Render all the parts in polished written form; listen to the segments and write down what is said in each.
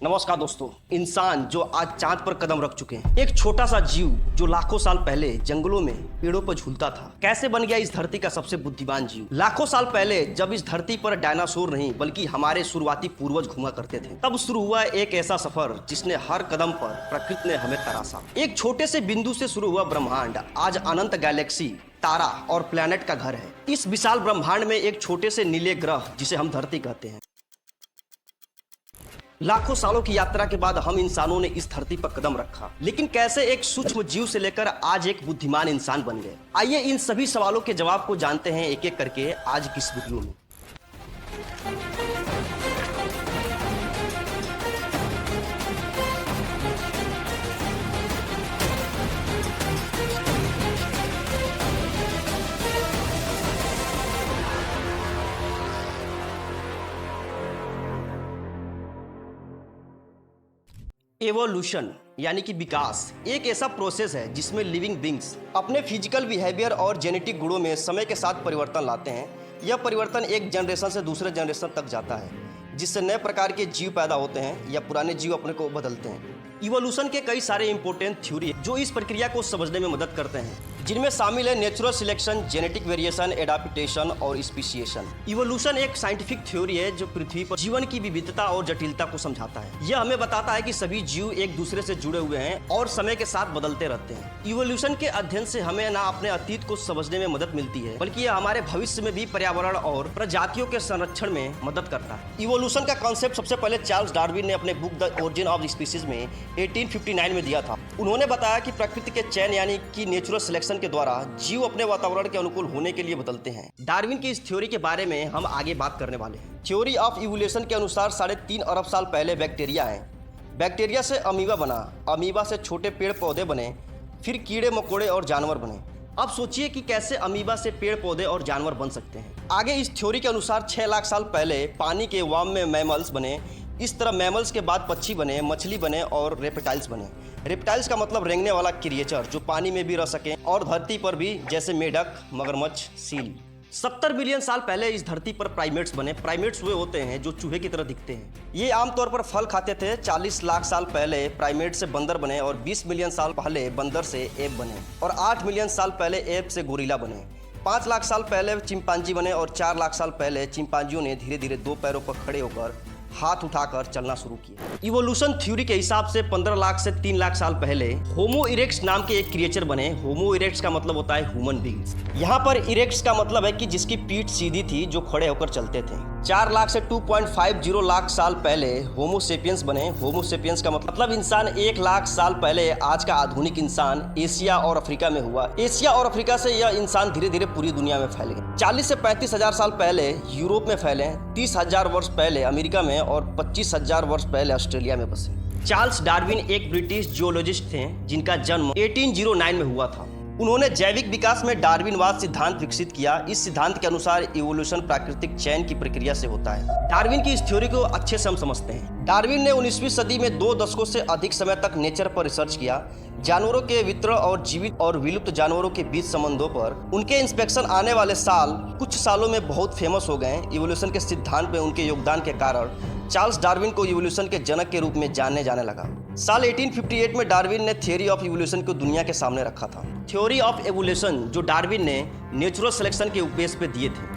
नमस्कार दोस्तों। इंसान जो आज चांद पर कदम रख चुके हैं, एक छोटा सा जीव जो लाखों साल पहले जंगलों में पेड़ों पर झूलता था, कैसे बन गया इस धरती का सबसे बुद्धिमान जीव। लाखों साल पहले जब इस धरती पर डायनासोर नहीं बल्कि हमारे शुरुआती पूर्वज घूमा करते थे, तब शुरू हुआ एक ऐसा सफर जिसने हर कदम पर प्रकृति ने हमें तराशा। एक छोटे से बिंदु से शुरू हुआ ब्रह्मांड आज अनंत गैलेक्सी, तारा और प्लैनेट का घर है। इस विशाल ब्रह्मांड में एक छोटे से नीले ग्रह जिसे हम धरती कहते हैं। लाखों सालों की यात्रा के बाद हम इंसानों ने इस धरती पर कदम रखा, लेकिन कैसे एक सूक्ष्म जीव से लेकर आज एक बुद्धिमान इंसान बन गए। आइए इन सभी सवालों के जवाब को जानते हैं एक एक करके आज की इस वीडियो में। एवोल्यूशन यानी कि विकास एक ऐसा प्रोसेस है जिसमें लिविंग बींग्स अपने फिजिकल बिहेवियर और जेनेटिक गुणों में समय के साथ परिवर्तन लाते हैं। यह परिवर्तन एक जनरेशन से दूसरे जनरेशन तक जाता है, जिससे नए प्रकार के जीव पैदा होते हैं या पुराने जीव अपने को बदलते हैं। इवोल्यूशन के कई सारे इंपॉर्टेंट थ्योरी जो इस प्रक्रिया को समझने में मदद करते हैं, जिनमें शामिल है natural selection, genetic variation, adaptation और स्पीशिएशन। इवोल्यूशन एक साइंटिफिक थ्योरी है जो पृथ्वी पर जीवन की विविधता और जटिलता को समझाता है। यह हमें बताता है कि सभी जीव एक दूसरे से जुड़े हुए हैं और समय के साथ बदलते रहते हैं। इवोल्यूशन के अध्ययन से हमें न अपने अतीत को समझने में मदद मिलती है, बल्कि यह हमारे भविष्य में भी पर्यावरण और प्रजातियों के संरक्षण में मदद करता है। इवोल्यूशन का कॉन्सेप्ट सबसे पहले चार्ल्स डार्विन ने अपने book the origin of species में 1859 में दिया था। उन्होंने बताया कि प्रकृति के चयन यानी कि नेचुरल सिलेक्शन के द्वारा जीव अपने वातावरण के अनुकूल होने के लिए बदलते हैं। डार्विन की इस थ्योरी के बारे में हम आगे बात करने वाले हैं। थ्योरी ऑफ इवोल्यूशन के अनुसार 3.5 अरब साल पहले बैक्टीरिया है। बैक्टीरिया से अमीबा बना, अमीबा से छोटे पेड़ पौधे बने, फिर कीड़े मकोड़े और जानवर बने। अब सोचिए कि कैसे अमीबा से पेड़ पौधे और जानवर बन सकते हैं। आगे इस थ्योरी के अनुसार 6 लाख साल पहले पानी के वार्म में मैमल्स बने। इस तरह मैमल्स के बाद पक्षी बने, मछली बने और रेप्टाइल्स बने। रेप्टाइल्स का मतलब रेंगने वाला क्रिएचर जो पानी में भी रह सके और धरती पर भी, जैसे मेढक, मगरमच्छ, सील। 70 बिलियन साल पहले इस धरती पर प्राइमेट्स बने। प्राइमेट्स वे होते हैं जो चूहे की तरह दिखते हैं। ये आमतौर पर फल खाते थे। 40 लाख साल पहले प्राइमेट से बंदर बने और 20 मिलियन साल पहले बंदर से एप बने और 8 मिलियन साल पहले एप से गोरिल्ला बने। 5 लाख साल पहले चिंपांजी बने और 4 लाख साल पहले चिंपांजियों ने धीरे धीरे 2 पैरों पर खड़े होकर हाथ उठाकर चलना शुरू किया। इवोल्यूशन थ्योरी के हिसाब से 15 लाख से 3 लाख साल पहले होमो इरेक्ट्स नाम के एक क्रिएचर बने। होमो इरेक्ट्स का मतलब होता है ह्यूमन बींग्स। यहाँ पर इरेक्ट्स का मतलब है कि जिसकी पीठ सीधी थी, जो खड़े होकर चलते थे। 4 लाख से 2.50 लाख साल पहले होमो सेपियंस बने। होमो सेपियंस का मतलब इंसान 1 लाख साल पहले आज का आधुनिक इंसान एशिया और अफ्रीका में हुआ। एशिया और अफ्रीका से यह इंसान धीरे धीरे पूरी दुनिया में फैल गए। 40 से 35 हजार साल पहले यूरोप में फैले, 30,000 वर्ष पहले अमेरिका में और 25,000 वर्ष पहले ऑस्ट्रेलिया में बसे। चार्ल्स डार्विन एक ब्रिटिश जियोलॉजिस्ट थे जिनका जन्म 1809 में हुआ था। उन्होंने जैविक विकास में डार्विनवाद सिद्धांत विकसित किया। इस सिद्धांत के अनुसार इवोल्यूशन प्राकृतिक चयन की प्रक्रिया से होता है। डार्विन की इस थ्योरी को अच्छे से हम समझते हैं। डार्विन ने 19वीं सदी में 2 दशकों से अधिक समय तक नेचर पर रिसर्च किया, जानवरों के वितरण और जीवित और विलुप्त जानवरों के बीच संबंधों पर। उनके इंस्पेक्शन आने वाले साल कुछ सालों में बहुत फेमस हो गए। इवोल्यूशन के सिद्धांत में उनके योगदान के कारण चार्ल्स डार्विन को इवोल्यूशन के जनक के रूप में जाने जाने लगा। साल 1858 में डार्विन ने थ्योरी ऑफ इवोल्यूशन को दुनिया के सामने रखा था। थ्योरी ऑफ इवोल्यूशन जो डार्विन ने नेचुरल सिलेक्शन के उपदेश पे दिए थे।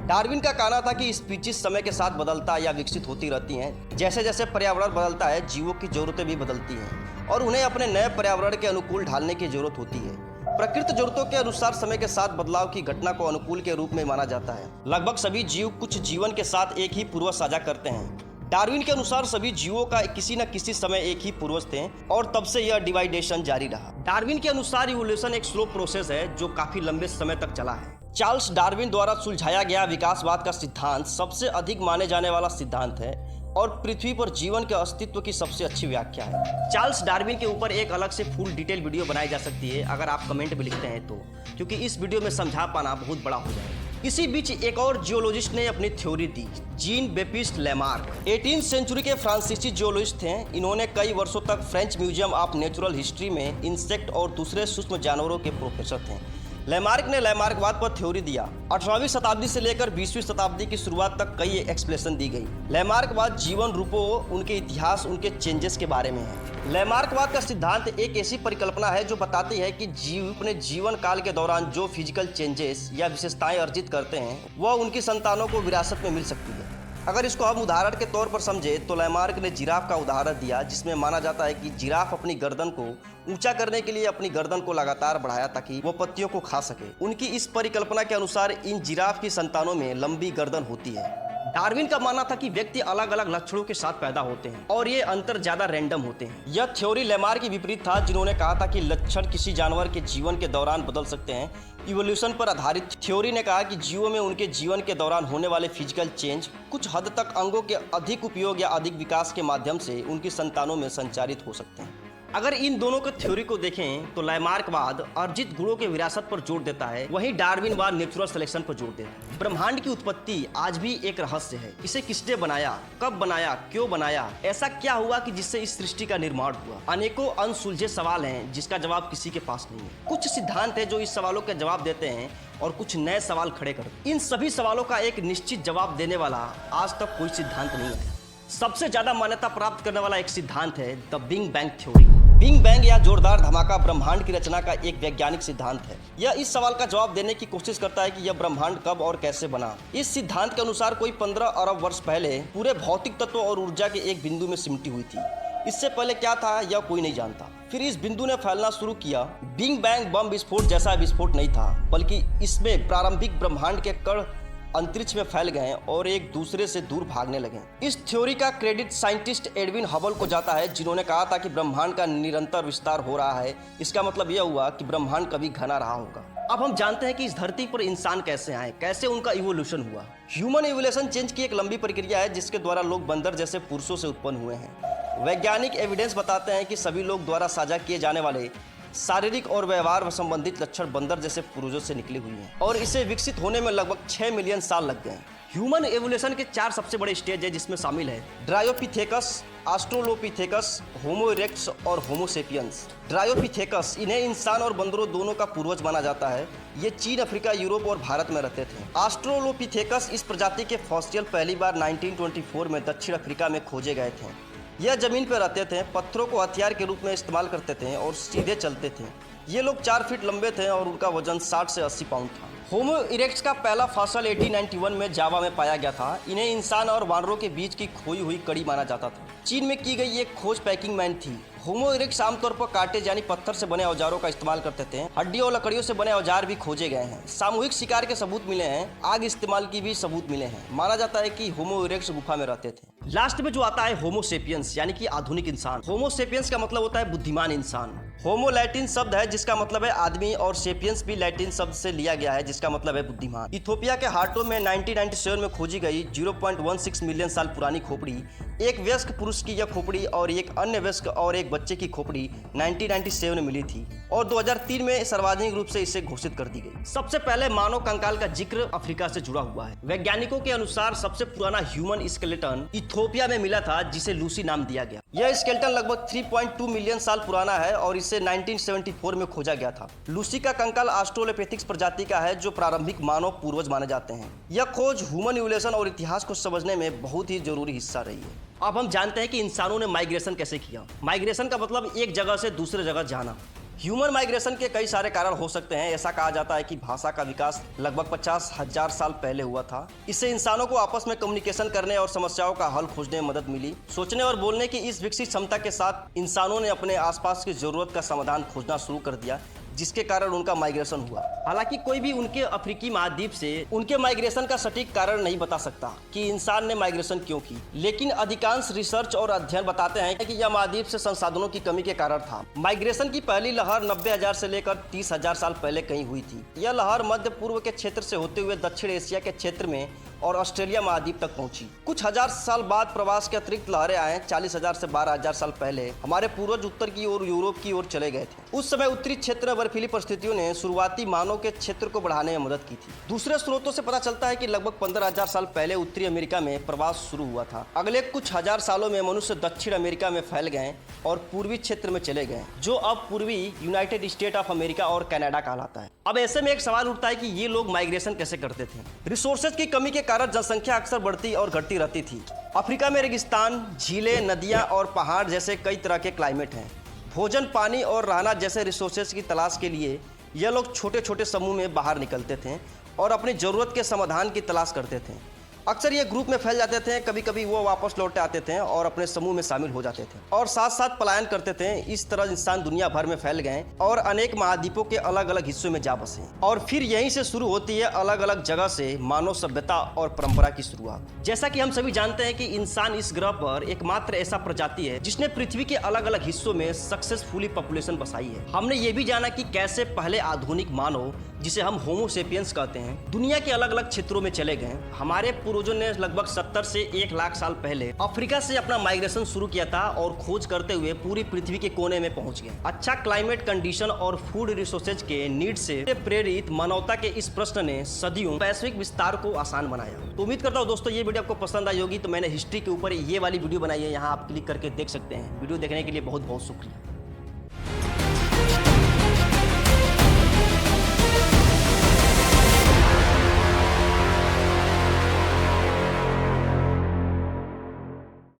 डार्विन का कहना था कि स्पीशीज समय के साथ बदलता या विकसित होती रहती हैं। जैसे जैसे पर्यावरण बदलता है, जीवों की जरूरतें भी बदलती हैं और उन्हें अपने नए पर्यावरण के अनुकूल ढालने की जरूरत होती है। प्रकृति जरूरतों के अनुसार समय के साथ बदलाव की घटना को अनुकूल के रूप में माना जाता है। लगभग सभी जीव कुछ जीवन के साथ एक ही पूर्वज साझा करते हैं। डार्विन के अनुसार सभी जीवों का किसी न किसी समय एक ही पूर्वज थे और तब से यह डिवाइडेशन जारी रहा। डार्विन के अनुसार इवोल्यूशन एक स्लो प्रोसेस है जो काफी लंबे समय तक चला है। चार्ल्स डार्विन द्वारा सुलझाया गया विकासवाद का सिद्धांत सबसे अधिक माने जाने वाला सिद्धांत है और पृथ्वी पर जीवन के अस्तित्व की सबसे अच्छी व्याख्या है। चार्ल्स डार्विन के ऊपर एक अलग से फुल डिटेल वीडियो बनाई जा सकती है अगर आप कमेंट में लिखते हैं तो, क्योंकि इस वीडियो में समझा पाना बहुत बड़ा हो जाएगा। इसी बीच एक और जियोलॉजिस्ट ने अपनी थ्योरी दी, जीन बेपिस्ट लेमार्क। 18वीं सेंचुरी के फ्रांसीसी जियोलॉजिस्ट थे। इन्होंने कई वर्षों तक French museum of natural history में इंसेक्ट और दूसरे सूक्ष्म जानवरों के प्रोफेसर थे। लैमार्क ने लैमार्कवाद पर थ्योरी दिया। 18वीं शताब्दी से लेकर 20वीं शताब्दी की शुरुआत तक कई एक्सप्लेनेशन दी गई। लैमार्कवाद जीवन रूपों, उनके इतिहास, उनके चेंजेस के बारे में है। लैमार्कवाद का सिद्धांत एक ऐसी परिकल्पना है जो बताती है कि जीव अपने जीवन काल के दौरान जो फिजिकल चेंजेस या विशेषताएं अर्जित करते हैं वह उनकी संतानों को विरासत में मिल सकती है। अगर इसको हम उदाहरण के तौर पर समझे तो लैमार्क ने जिराफ का उदाहरण दिया, जिसमें माना जाता है कि जिराफ अपनी गर्दन को ऊंचा करने के लिए अपनी गर्दन को लगातार बढ़ाया ताकि वो पत्तियों को खा सके। उनकी इस परिकल्पना के अनुसार इन जिराफ की संतानों में लंबी गर्दन होती है। डार्विन का मानना था कि व्यक्ति अलग अलग लक्षणों के साथ पैदा होते हैं और ये अंतर ज्यादा रैंडम होते हैं। यह थ्योरी लैमार्क के विपरीत था, जिन्होंने कहा था कि लक्षण किसी जानवर के जीवन के दौरान बदल सकते हैं। इवोल्यूशन पर आधारित थ्योरी ने कहा कि जीवों में उनके जीवन के दौरान होने वाले फिजिकल चेंज कुछ हद तक अंगों के अधिक उपयोग या अधिक विकास के माध्यम से उनकी संतानों में संचारित हो सकते हैं। अगर इन दोनों के थ्योरी को देखें तो लैमार्कवाद अर्जित गुणों के विरासत पर जोर देता है, वहीं डार्विनवाद नेचुरल सिलेक्शन पर जोर देता है। ब्रह्मांड की उत्पत्ति आज भी एक रहस्य है। इसे किसने बनाया, कब बनाया, क्यों बनाया, ऐसा क्या हुआ कि जिससे इस सृष्टि का निर्माण हुआ। अनेकों अनसुलझे सवाल हैं जिसका जवाब किसी के पास नहीं है। कुछ सिद्धांत हैं जो इस सवालों के जवाब देते हैं और कुछ नए सवाल खड़े करते हैं। इन सभी सवालों का एक निश्चित जवाब देने वाला आज तक कोई सिद्धांत नहीं आया। सबसे ज्यादा मान्यता प्राप्त करने वाला एक सिद्धांत है the big bang theory. Big bang या जोरदार धमाका ब्रह्मांड की रचना का एक वैज्ञानिक सिद्धांत है। यह इस सवाल का जवाब देने की कोशिश करता है कि यह ब्रह्मांड कब और कैसे बना। इस सिद्धांत के अनुसार कोई 15 अरब वर्ष पहले पूरे भौतिक तत्व और ऊर्जा के एक बिंदु में सिमटी हुई थी। इससे पहले क्या था यह कोई नहीं जानता। फिर इस बिंदु ने फैलना शुरू किया। बिग बैंग बम विस्फोट जैसा विस्फोट नहीं था, बल्कि इसमें प्रारंभिक ब्रह्मांड के कण अंतरिक्ष में फैल गए और एक दूसरे से दूर भागने लगे। इस थ्योरी का क्रेडिट साइंटिस्ट एडविन हबल को जाता है, जिन्होंने कहा था कि ब्रह्मांड का निरंतर विस्तार हो रहा है। इसका मतलब यह हुआ कि ब्रह्मांड कभी घना रहा होगा। अब हम जानते हैं कि इस धरती पर इंसान कैसे आए, कैसे उनका इवोल्यूशन हुआ। ह्यूमन इवोल्यूशन चेंज की एक लंबी प्रक्रिया है, जिसके द्वारा लोग बंदर जैसे पुरुषों से उत्पन्न हुए हैं। वैज्ञानिक एविडेंस बताते हैं कि सभी लोग द्वारा साझा किए जाने वाले शारीरिक और व्यवहार संबंधित लक्षण बंदर जैसे पूर्वजों से निकली हुई हैं और इसे विकसित होने में लगभग 6 मिलियन साल लग गए। ह्यूमन एवोल्यूशन के 4 सबसे बड़े स्टेज है, जिसमें शामिल है ड्रायोपिथेकस, ऑस्ट्रेलोपिथेकस, होमो इरेक्टस और होमो सेपियंस। ड्रायोपिथेकस, इन्हें इंसान और बंदरों दोनों का पूर्वज माना जाता है। ये चीन, अफ्रीका, यूरोप और भारत में रहते थे। ऑस्ट्रेलोपिथेकस इस प्रजाति के फॉसिल पहली बार 1924 में दक्षिण अफ्रीका में खोजे गए थे। यह जमीन पर रहते थे, पत्थरों को हथियार के रूप में इस्तेमाल करते थे और सीधे चलते थे। ये लोग 4 फीट लंबे थे और उनका वजन 60 से 80 पाउंड था। होमो इरेक्टस का पहला फॉसिल 1891 में जावा में पाया गया था। इन्हें इंसान और वानरों के बीच की खोई हुई कड़ी माना जाता था। चीन में की गई एक खोज पैकिंग मैन थी। होमो इरेक्टस आमतौर पर कांटे यानी पत्थर से बने औजारों का इस्तेमाल करते थे। हड्डियों और लकड़ियों से बने औजार भी खोजे गए हैं। सामूहिक शिकार के सबूत मिले हैं। आग इस्तेमाल की भी सबूत मिले हैं। माना जाता है कि होमो इरेक्टस गुफा में रहते थे। लास्ट में जो आता है होमो सेपियंस, यानी कि आधुनिक इंसान। होमो सेपियंस का मतलब होता है बुद्धिमान इंसान। होमो लैटिन शब्द है जिसका मतलब है आदमी और सेपियंस भी लैटिन शब्द से लिया गया है जिसका मतलब है बुद्धिमान। इथियोपिया के हाटो में 1997 में खोजी गई 0.16 मिलियन साल पुरानी खोपड़ी, एक वयस्क पुरुष की यह खोपड़ी और एक अन्य वयस्क और एक बच्चे की खोपड़ी 1997 में मिली थी और 2003 में सार्वजनिक रूप से इसे घोषित कर दी गई। सबसे पहले मानव कंकाल का जिक्र अफ्रीका से जुड़ा हुआ है। वैज्ञानिकों के अनुसार सबसे पुराना ह्यूमन स्केलेटन इथियोपिया में मिला था, जिसे लूसी नाम दिया गया। यह स्केलेटन लगभग 3.2 मिलियन साल पुराना है और इसे 1974 में खोजा गया था। लूसी का कंकाल ऑस्ट्रेलोपिथेकस प्रजाति का है, जो प्रारंभिक मानव पूर्वज माने जाते हैं। यह खोज ह्यूमन इवोल्यूशन और इतिहास को समझने में बहुत ही जरूरी हिस्सा रही है। अब हम जानते हैं कि इंसानों ने माइग्रेशन कैसे किया। माइग्रेशन का मतलब एक जगह से दूसरे जगह जाना। ह्यूमन माइग्रेशन के कई सारे कारण हो सकते हैं। ऐसा कहा जाता है कि भाषा का विकास लगभग 50,000 साल पहले हुआ था। इससे इंसानों को आपस में कम्युनिकेशन करने और समस्याओं का हल खोजने में मदद मिली। सोचने और बोलने की इस विकसित क्षमता के साथ इंसानों ने अपने आसपास की जरूरत का समाधान खोजना शुरू कर दिया, जिसके कारण उनका माइग्रेशन हुआ। हालांकि कोई भी उनके अफ्रीकी महाद्वीप से उनके माइग्रेशन का सटीक कारण नहीं बता सकता कि इंसान ने माइग्रेशन क्यों की, लेकिन अधिकांश रिसर्च और अध्ययन बताते हैं कि यह महाद्वीप से संसाधनों की कमी के कारण था। माइग्रेशन की पहली लहर 90,000 से लेकर 30,000 साल पहले कहीं हुई थी। यह लहर मध्य पूर्व के क्षेत्र से होते हुए दक्षिण एशिया के क्षेत्र में और ऑस्ट्रेलिया महाद्वीप तक पहुंची। कुछ हजार साल बाद प्रवास के अतिरिक्त लहरें आए। 40,000 से 12,000 साल पहले हमारे पूर्वज उत्तर की ओर यूरोप की ओर चले गए थे। उस समय उत्तरी क्षेत्र में बर्फीली परिस्थितियों ने शुरुआती मानव मानव के क्षेत्र को बढ़ाने में मदद की थी। दूसरे स्रोतों से पता चलता है कि लगभग 15,000 साल पहले उत्तरी अमेरिका में प्रवास शुरू हुआ था। अगले कुछ हजार सालों में मनुष्य दक्षिण अमेरिका में फैल गए और पूर्वी क्षेत्र में चले गए, जो अब पूर्वी यूनाइटेड स्टेट ऑफ अमेरिका और कनाडा कहलाता है। अब ऐसे में एक सवाल उठता है कि ये लोग माइग्रेशन कैसे करते थे। रिसोर्सेज की कमी के कारण जनसंख्या अक्सर बढ़ती और घटती रहती थी। अफ्रीका में रेगिस्तान, झीलें, नदियां और पहाड़ जैसे कई तरह के क्लाइमेट हैं। भोजन, पानी और रहना जैसे रिसोर्सेज की तलाश के लिए यह लोग छोटे छोटे समूह में बाहर निकलते थे और अपनी ज़रूरत के समाधान की तलाश करते थे। अक्सर ये ग्रुप में फैल जाते थे, कभी कभी वो वापस लौट आते थे और अपने समूह में शामिल हो जाते थे और साथ साथ पलायन करते थे। इस तरह इंसान दुनिया भर में फैल गए और अनेक महाद्वीपों के अलग अलग हिस्सों में जा बसे और फिर यहीं से शुरू होती है अलग अलग जगह से मानव सभ्यता और परंपरा की शुरुआत। जैसा कि हम सभी जानते हैं कि इंसान इस ग्रह पर एकमात्र ऐसा प्रजाति है जिसने पृथ्वी के अलग अलग हिस्सों में सक्सेसफुली पॉपुलेशन बसाई है। हमने ये भी जाना कि कैसे पहले आधुनिक मानव, जिसे हम होमो सेपियंस कहते हैं, दुनिया के अलग अलग क्षेत्रों में चले गए। हमारे पूर्वजों ने लगभग 70 से 1 लाख साल पहले अफ्रीका से अपना माइग्रेशन शुरू किया था और खोज करते हुए पूरी पृथ्वी के कोने में पहुंच गए। अच्छा क्लाइमेट कंडीशन और फूड रिसोर्सेज के नीड से प्रेरित मानवता के इस प्रश्न ने सदियों वैश्विक विस्तार को आसान बनाया। तो उम्मीद करता हूं दोस्तों ये वीडियो आपको पसंद आई होगी। तो मैंने हिस्ट्री के ऊपर ये वाली वीडियो बनाई है, यहाँ आप क्लिक करके देख सकते हैं। वीडियो देखने के लिए बहुत बहुत शुक्रिया।